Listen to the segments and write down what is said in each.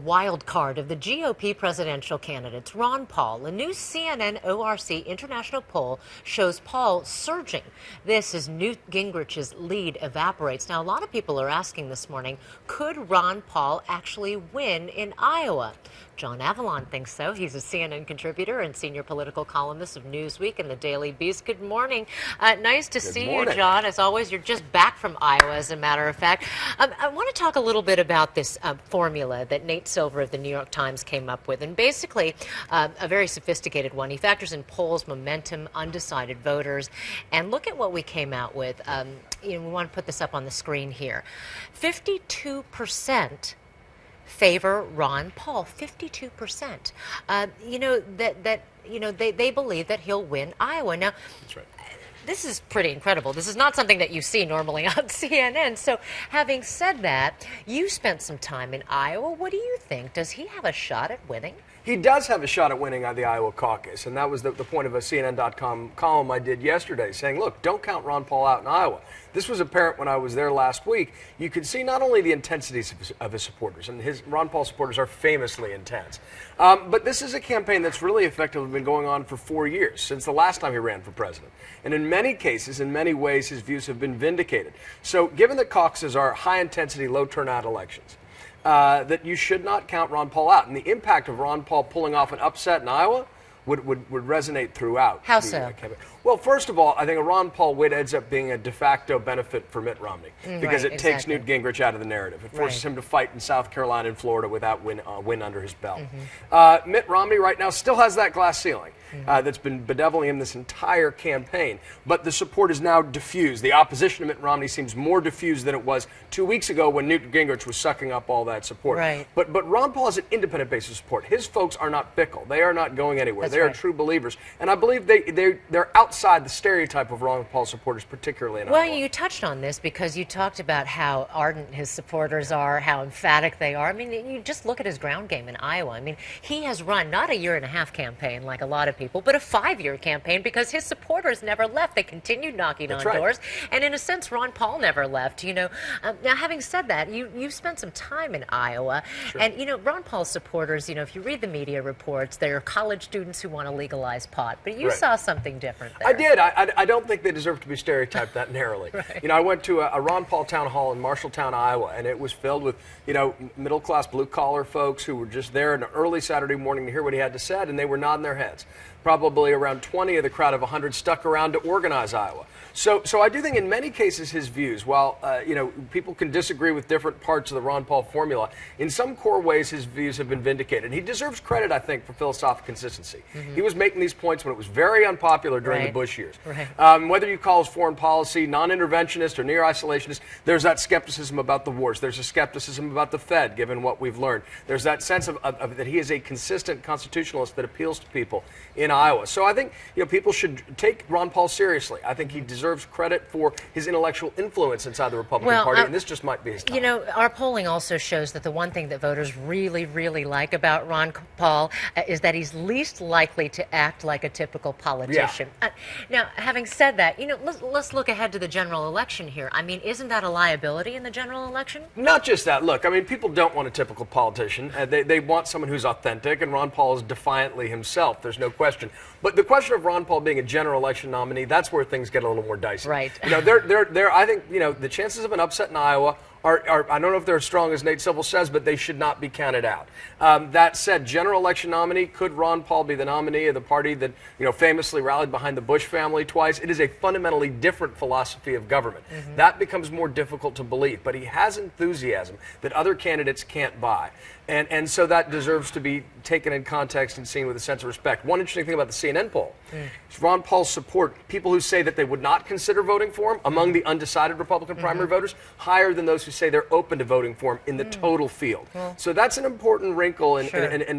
Wild card of the GOP presidential candidates. Ron Paul. A new CNN ORC international poll shows Paul surging. This as Newt Gingrich's lead evaporates. Now, a lot of people are asking this morning, could Ron Paul actually win in Iowa? John Avalon thinks so. He's a CNN contributor and senior political columnist of Newsweek and the Daily Beast. Good morning. Nice to see you, John. As always, you're just back from Iowa, as a matter of fact. I want to talk a little bit about this formula that Nate Silver of the New York Times came up with, and basically a very sophisticated one. He factors in polls, momentum, undecided voters, and look at what we came out with. We want to put this up on the screen here. 52% favor Ron Paul. 52%. They believe that he'll win Iowa. Now, that's right. This is pretty incredible. This is not something that you see normally on CNN. So having said that, you spent some time in Iowa. What do you think? Does he have a shot at winning? He does have a shot at winning the Iowa caucus, and that was the point of a CNN.com column I did yesterday, saying, look, don't count Ron Paul out in Iowa. This was apparent when I was there last week. You could see not only the intensities of his supporters, and Ron Paul supporters are famously intense, but this is a campaign that's really effectively been going on for 4 years, since the last time he ran for president. And in many cases, in many ways, his views have been vindicated. So given that caucuses are high-intensity, low-turnout elections, that you should not count Ron Paul out. And the impact of Ron Paul pulling off an upset in Iowa would resonate throughout. How so? Campaign. Well, first of all, I think a Ron Paul win ends up being a de facto benefit for Mitt Romney because it takes Newt Gingrich out of the narrative. It forces him to fight in South Carolina and Florida without win under his belt. Mitt Romney right now still has that glass ceiling that's been bedeviling him this entire campaign, but the support is now diffused. The opposition to Mitt Romney seems more diffused than it was 2 weeks ago when Newt Gingrich was sucking up all that support. Right. But Ron Paul has an independent base of support. His folks are not fickle. They are not going anywhere. They are true believers. And I believe they're outside the stereotype of Ron Paul supporters, particularly in Iowa. Well, you touched on this because you talked about how ardent his supporters are, how emphatic they are. I mean, you just look at his ground game in Iowa. I mean, he has run not a year-and-a-half campaign like a lot of people, but a 5-year campaign because his supporters never left. They continued knocking on doors. And in a sense, Ron Paul never left. Now, having said that, you've spent some time in Iowa. And, Ron Paul's supporters, if you read the media reports, they're college students who want to legalize pot. But you saw something different there. I did. I don't think they deserve to be stereotyped that narrowly. I went to a Ron Paul town hall in Marshalltown, Iowa, and it was filled with, middle-class, blue-collar folks who were just there an early Saturday morning to hear what he had to say, and they were nodding their heads. Probably around 20 of the crowd of 100 stuck around to organize Iowa. So I do think in many cases his views, while people can disagree with different parts of the Ron Paul formula, in some core ways his views have been vindicated. He deserves credit, I think, for philosophical consistency. He was making these points when it was very unpopular during the Bush years. Whether you call his foreign policy non-interventionist or near-isolationist, there's that skepticism about the wars. There's a skepticism about the Fed, given what we've learned. There's that sense of that he is a consistent constitutionalist that appeals to people in Iowa. So I think people should take Ron Paul seriously. I think he deserves credit for his intellectual influence inside the Republican Party, and this just might be his time. Our polling also shows that the one thing that voters really, really like about Ron Paul is that he's least likely to act like a typical politician. Now, having said that, let's look ahead to the general election here. I mean, isn't that a liability in the general election? Not just that. Look, I mean, people don't want a typical politician. They want someone who's authentic, and Ron Paul is defiantly himself. There's no question. But the question of Ron Paul being a general election nominee, that's where things get a little more dicey. Right. I think, the chances of an upset in Iowa are I don't know if they're as strong as Nate Silver says, but they should not be counted out. That said, general election nominee, could Ron Paul be the nominee of the party that, famously rallied behind the Bush family twice? It is a fundamentally different philosophy of government. That becomes more difficult to believe, but he has enthusiasm that other candidates can't buy. And so that deserves to be taken in context and seen with a sense of respect. One interesting thing about the CNN poll is Ron Paul's support, people who say that they would not consider voting for him among the undecided Republican primary voters, higher than those who say they're open to voting for him in the total field. So that's an important wrinkle and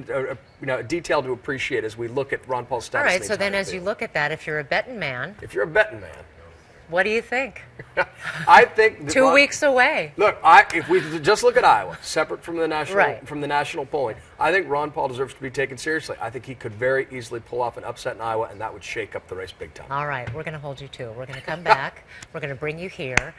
a detail to appreciate as we look at Ron Paul's status. All right, so then as you look at that, if you're a betting man, What do you think? I think 2 weeks away. Look, if we just look at Iowa, separate from the national polling, I think Ron Paul deserves to be taken seriously. I think he could very easily pull off an upset in Iowa, and that would shake up the race big time. All right, we're going to hold you to it. We're going to come back. We're going to bring you here.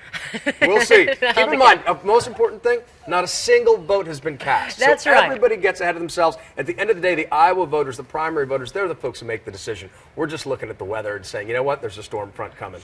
We'll see. Keep in mind, the most important thing, not a single vote has been cast. That's so right. Everybody gets ahead of themselves. At the end of the day, the Iowa voters, the primary voters, they're the folks who make the decision. We're just looking at the weather and saying, you know what, there's a storm front coming.